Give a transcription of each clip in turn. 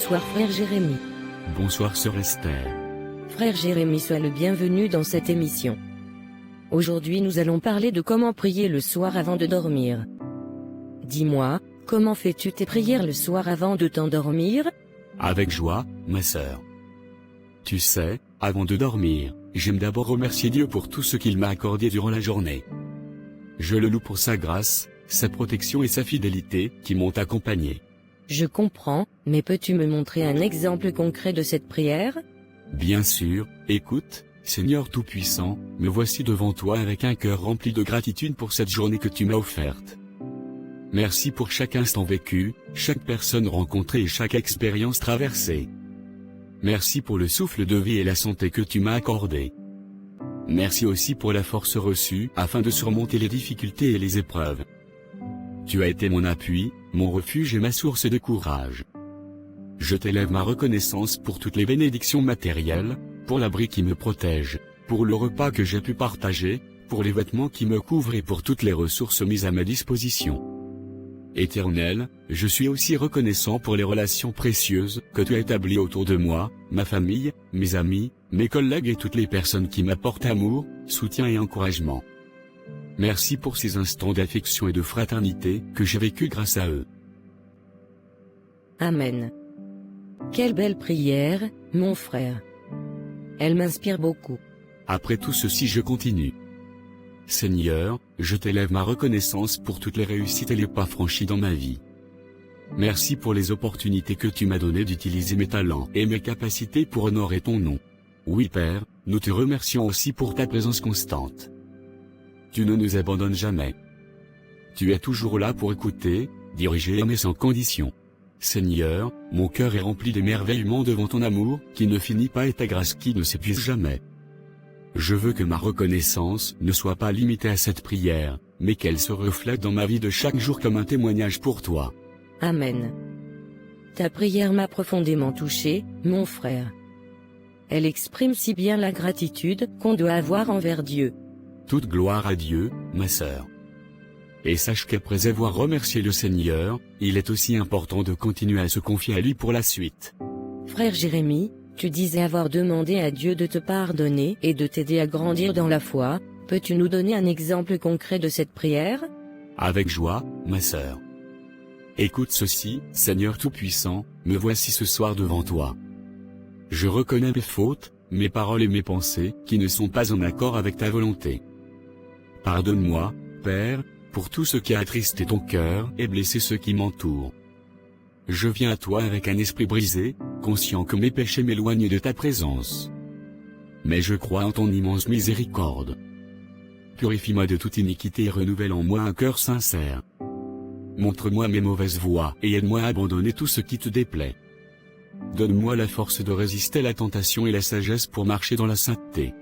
Bonsoir frère Jérémy. Bonsoir sœur Esther. Frère Jérémy, sois le bienvenu dans cette émission. Aujourd'hui nous allons parler de comment prier le soir avant de dormir. Dis-moi, comment fais-tu tes prières le soir avant de t'endormir? Avec joie, ma sœur. Tu sais, avant de dormir, j'aime d'abord remercier Dieu pour tout ce qu'il m'a accordé durant la journée. Je le loue pour sa grâce, sa protection et sa fidélité qui m'ont accompagné. Je comprends, mais peux-tu me montrer un exemple concret de cette prière? Bien sûr, écoute, Seigneur Tout-Puissant, me voici devant toi avec un cœur rempli de gratitude pour cette journée que tu m'as offerte. Merci pour chaque instant vécu, chaque personne rencontrée et chaque expérience traversée. Merci pour le souffle de vie et la santé que tu m'as accordé. Merci aussi pour la force reçue afin de surmonter les difficultés et les épreuves. Tu as été mon appui, mon refuge et ma source de courage. Je t'élève ma reconnaissance pour toutes les bénédictions matérielles, pour l'abri qui me protège, pour le repas que j'ai pu partager, pour les vêtements qui me couvrent et pour toutes les ressources mises à ma disposition. Éternel, je suis aussi reconnaissant pour les relations précieuses que tu as établies autour de moi, ma famille, mes amis, mes collègues et toutes les personnes qui m'apportent amour, soutien et encouragement. Merci pour ces instants d'affection et de fraternité que j'ai vécus grâce à eux. Amen. Quelle belle prière, mon frère. Elle m'inspire beaucoup. Après tout ceci, je continue. Seigneur, je t'élève ma reconnaissance pour toutes les réussites et les pas franchis dans ma vie. Merci pour les opportunités que tu m'as données d'utiliser mes talents et mes capacités pour honorer ton nom. Oui Père, nous te remercions aussi pour ta présence constante. Tu ne nous abandonnes jamais. Tu es toujours là pour écouter, diriger et aimer sans condition. Seigneur, mon cœur est rempli d'émerveillement devant ton amour, qui ne finit pas et ta grâce qui ne s'épuise jamais. Je veux que ma reconnaissance ne soit pas limitée à cette prière, mais qu'elle se reflète dans ma vie de chaque jour comme un témoignage pour toi. Amen. Ta prière m'a profondément touché, mon frère. Elle exprime si bien la gratitude qu'on doit avoir envers Dieu. Toute gloire à Dieu, ma sœur. Et sache qu'après avoir remercié le Seigneur, il est aussi important de continuer à se confier à lui pour la suite. Frère Jérémy, tu disais avoir demandé à Dieu de te pardonner et de t'aider à grandir dans la foi. Peux-tu nous donner un exemple concret de cette prière? Avec joie, ma sœur. Écoute ceci, Seigneur Tout-Puissant, me voici ce soir devant toi. Je reconnais mes fautes, mes paroles et mes pensées, qui ne sont pas en accord avec ta volonté. Pardonne-moi, Père, pour tout ce qui a attristé ton cœur et blessé ceux qui m'entourent. Je viens à toi avec un esprit brisé, conscient que mes péchés m'éloignent de ta présence. Mais je crois en ton immense miséricorde. Purifie-moi de toute iniquité et renouvelle en moi un cœur sincère. Montre-moi mes mauvaises voies et aide-moi à abandonner tout ce qui te déplaît. Donne-moi la force de résister la tentation et la sagesse pour marcher dans la sainteté.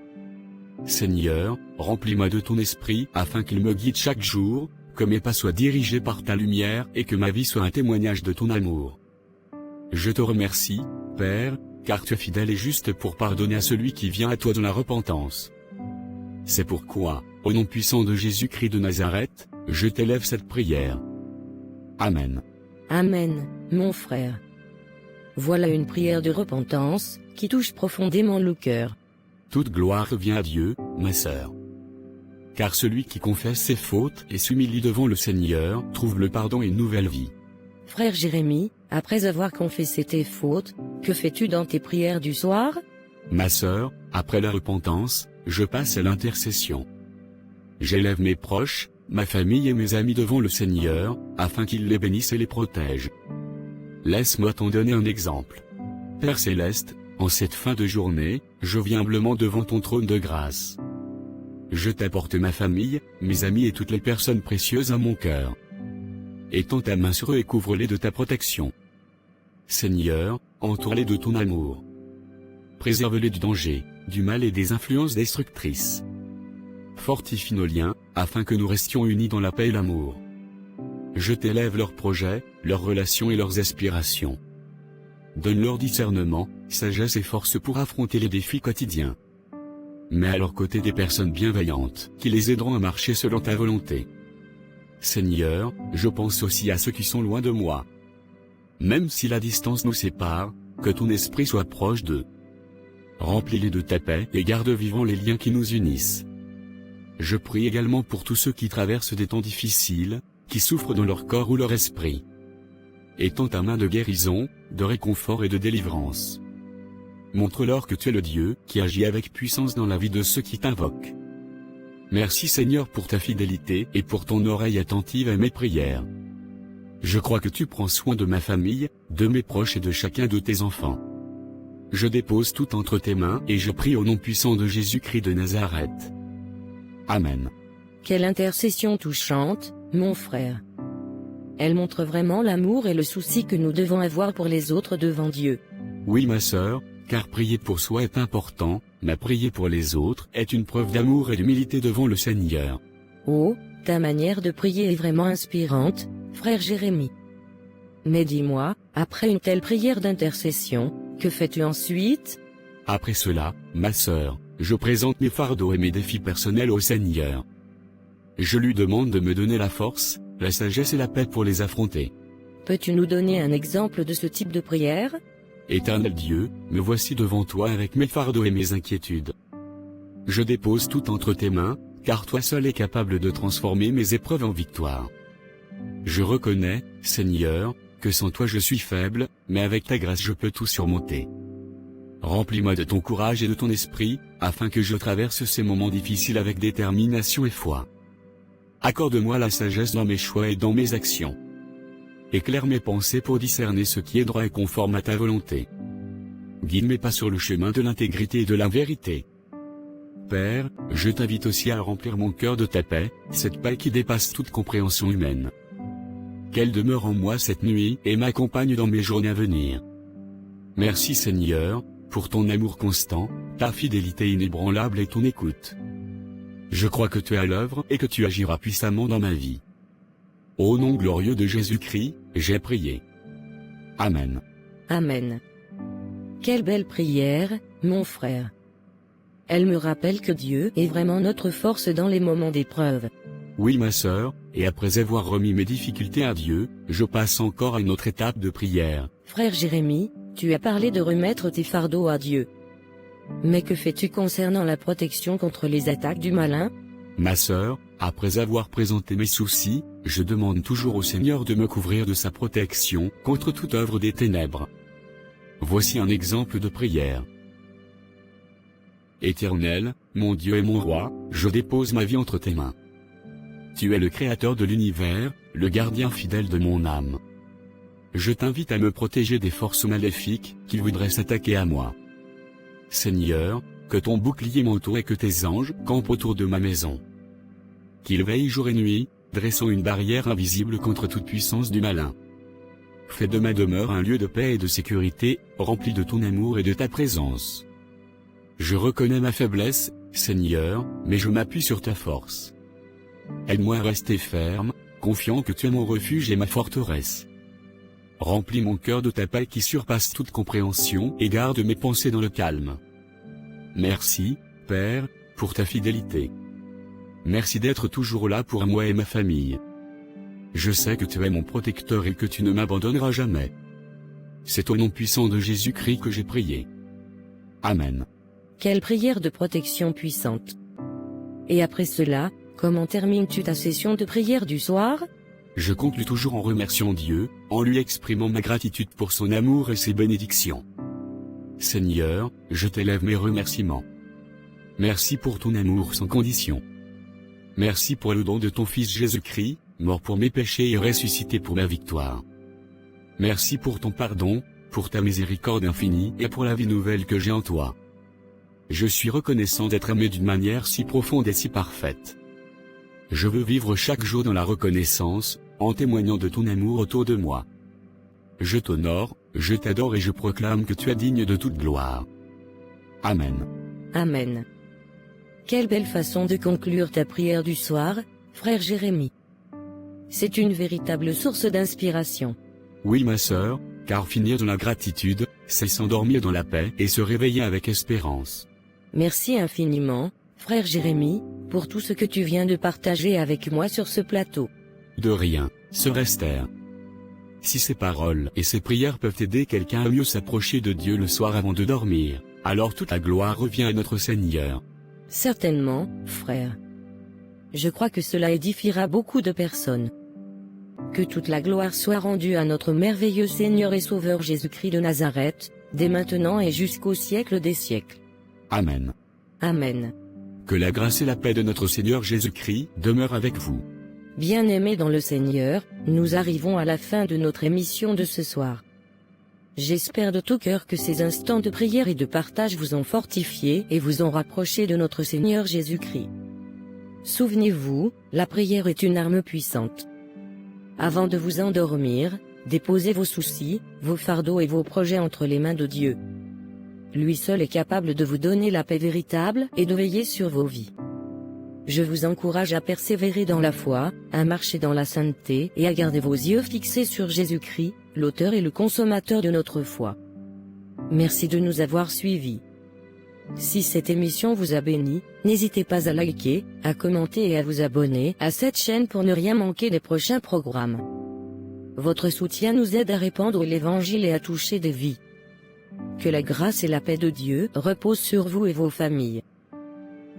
Seigneur, remplis-moi de ton esprit afin qu'il me guide chaque jour, que mes pas soient dirigés par ta lumière et que ma vie soit un témoignage de ton amour. Je te remercie, Père, car tu es fidèle et juste pour pardonner à celui qui vient à toi dans la repentance. C'est pourquoi, au nom puissant de Jésus-Christ de Nazareth, je t'élève cette prière. Amen. Amen, mon frère. Voilà une prière de repentance, qui touche profondément le cœur. Toute gloire revient à Dieu, ma sœur. Car celui qui confesse ses fautes et s'humilie devant le Seigneur trouve le pardon et une nouvelle vie. Frère Jérémy, après avoir confessé tes fautes, que fais-tu dans tes prières du soir? Ma sœur, après la repentance, je passe à l'intercession. J'élève mes proches, ma famille et mes amis devant le Seigneur, afin qu'il les bénisse et les protège. Laisse-moi t'en donner un exemple. Père Céleste, en cette fin de journée, je viens humblement devant ton trône de grâce. Je t'apporte ma famille, mes amis et toutes les personnes précieuses à mon cœur. Étends ta main sur eux et couvre-les de ta protection. Seigneur, entoure-les de ton amour. Préserve-les du danger, du mal et des influences destructrices. Fortifie nos liens, afin que nous restions unis dans la paix et l'amour. Je t'élève leurs projets, leurs relations et leurs aspirations. Donne-leur discernement, sagesse et force pour affronter les défis quotidiens. Mets à leur côté des personnes bienveillantes, qui les aideront à marcher selon ta volonté. Seigneur, je pense aussi à ceux qui sont loin de moi. même si la distance nous sépare, que ton esprit soit proche d'eux. Remplis-les de ta paix et garde vivants les liens qui nous unissent. Je prie également pour tous ceux qui traversent des temps difficiles, qui souffrent dans leur corps ou leur esprit. Étends ta main de guérison, de réconfort et de délivrance. Montre-leur que tu es le Dieu qui agit avec puissance dans la vie de ceux qui t'invoquent. Merci Seigneur pour ta fidélité et pour ton oreille attentive à mes prières. Je crois que tu prends soin de ma famille, de mes proches et de chacun de tes enfants. Je dépose tout entre tes mains et je prie au nom puissant de Jésus-Christ de Nazareth. Amen. Quelle intercession touchante, mon frère. Elle montre vraiment l'amour et le souci que nous devons avoir pour les autres devant Dieu. Oui ma sœur, car prier pour soi est important, mais prier pour les autres est une preuve d'amour et d'humilité devant le Seigneur. Oh, ta manière de prier est vraiment inspirante, frère Jérémie. Mais dis-moi, après une telle prière d'intercession, que fais-tu ensuite? Après cela, ma sœur, je présente mes fardeaux et mes défis personnels au Seigneur. Je lui demande de me donner la force, la sagesse et la paix pour les affronter. Peux-tu nous donner un exemple de ce type de prière? Éternel Dieu, me voici devant toi avec mes fardeaux et mes inquiétudes. Je dépose tout entre tes mains, car toi seul es capable de transformer mes épreuves en victoire. Je reconnais, Seigneur, que sans toi je suis faible, mais avec ta grâce je peux tout surmonter. Remplis-moi de ton courage et de ton esprit, afin que je traverse ces moments difficiles avec détermination et foi. Accorde-moi la sagesse dans mes choix et dans mes actions. Éclaire mes pensées pour discerner ce qui est droit et conforme à ta volonté. Guide mes pas sur le chemin de l'intégrité et de la vérité. Père, je t'invite aussi à remplir mon cœur de ta paix, cette paix qui dépasse toute compréhension humaine. Qu'elle demeure en moi cette nuit et m'accompagne dans mes journées à venir. Merci Seigneur, pour ton amour constant, ta fidélité inébranlable et ton écoute. Je crois que tu es à l'œuvre et que tu agiras puissamment dans ma vie. Au nom glorieux de Jésus-Christ, j'ai prié. Amen. Amen. Quelle belle prière, mon frère. Elle me rappelle que Dieu est vraiment notre force dans les moments d'épreuve. Oui ma sœur, et après avoir remis mes difficultés à Dieu, je passe encore à une autre étape de prière. Frère Jérémie, tu as parlé de remettre tes fardeaux à Dieu. Mais que fais-tu concernant la protection contre les attaques du malin? Ma sœur, après avoir présenté mes soucis, je demande toujours au Seigneur de me couvrir de sa protection contre toute œuvre des ténèbres. Voici un exemple de prière. Éternel, mon Dieu et mon Roi, je dépose ma vie entre tes mains. Tu es le Créateur de l'univers, le gardien fidèle de mon âme. Je t'invite à me protéger des forces maléfiques qui voudraient s'attaquer à moi. Seigneur, que ton bouclier m'entoure et que tes anges campent autour de ma maison. Qu'ils veillent jour et nuit, dressant une barrière invisible contre toute puissance du malin. Fais de ma demeure un lieu de paix et de sécurité, rempli de ton amour et de ta présence. Je reconnais ma faiblesse, Seigneur, mais je m'appuie sur ta force. Aide-moi à rester ferme, confiant que tu es mon refuge et ma forteresse. Remplis mon cœur de ta paix qui surpasse toute compréhension et garde mes pensées dans le calme. Merci, Père, pour ta fidélité. Merci d'être toujours là pour moi et ma famille. Je sais que tu es mon protecteur et que tu ne m'abandonneras jamais. C'est au nom puissant de Jésus-Christ que j'ai prié. Amen. Quelle prière de protection puissante. Et après cela, comment termines-tu ta session de prière du soir? Je conclus toujours en remerciant Dieu, en lui exprimant ma gratitude pour son amour et ses bénédictions. Seigneur, je t'élève mes remerciements. Merci pour ton amour sans condition. Merci pour le don de ton Fils Jésus-Christ, mort pour mes péchés et ressuscité pour ma victoire. Merci pour ton pardon, pour ta miséricorde infinie et pour la vie nouvelle que j'ai en toi. Je suis reconnaissant d'être aimé d'une manière si profonde et si parfaite. Je veux vivre chaque jour dans la reconnaissance, en témoignant de ton amour autour de moi. Je t'honore, je t'adore et je proclame que tu es digne de toute gloire. Amen. Amen. Quelle belle façon de conclure ta prière du soir, frère Jérémie. C'est une véritable source d'inspiration. Oui ma sœur, car finir dans la gratitude, c'est s'endormir dans la paix et se réveiller avec espérance. Merci infiniment, frère Jérémie, pour tout ce que tu viens de partager avec moi sur ce plateau. De rien, sœur Esther. Si ces paroles et ces prières peuvent aider quelqu'un à mieux s'approcher de Dieu le soir avant de dormir, alors toute la gloire revient à notre Seigneur. Certainement, frère. Je crois que cela édifiera beaucoup de personnes. Que toute la gloire soit rendue à notre merveilleux Seigneur et Sauveur Jésus-Christ de Nazareth, dès maintenant et jusqu'au siècle des siècles. Amen. Amen. Que la grâce et la paix de notre Seigneur Jésus-Christ demeurent avec vous. Bien-aimés dans le Seigneur, nous arrivons à la fin de notre émission de ce soir. J'espère de tout cœur que ces instants de prière et de partage vous ont fortifié et vous ont rapproché de notre Seigneur Jésus-Christ. Souvenez-vous, la prière est une arme puissante. Avant de vous endormir, déposez vos soucis, vos fardeaux et vos projets entre les mains de Dieu. Lui seul est capable de vous donner la paix véritable et de veiller sur vos vies. Je vous encourage à persévérer dans la foi, à marcher dans la sainteté et à garder vos yeux fixés sur Jésus-Christ, l'auteur et le consommateur de notre foi. Merci de nous avoir suivis. Si cette émission vous a béni, n'hésitez pas à liker, à commenter et à vous abonner à cette chaîne pour ne rien manquer des prochains programmes. Votre soutien nous aide à répandre l'Évangile et à toucher des vies. Que la grâce et la paix de Dieu reposent sur vous et vos familles.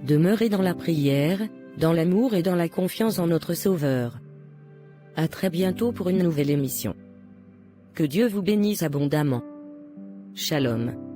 Demeurez dans la prière, dans l'amour et dans la confiance en notre Sauveur. À très bientôt pour une nouvelle émission. Que Dieu vous bénisse abondamment. Shalom.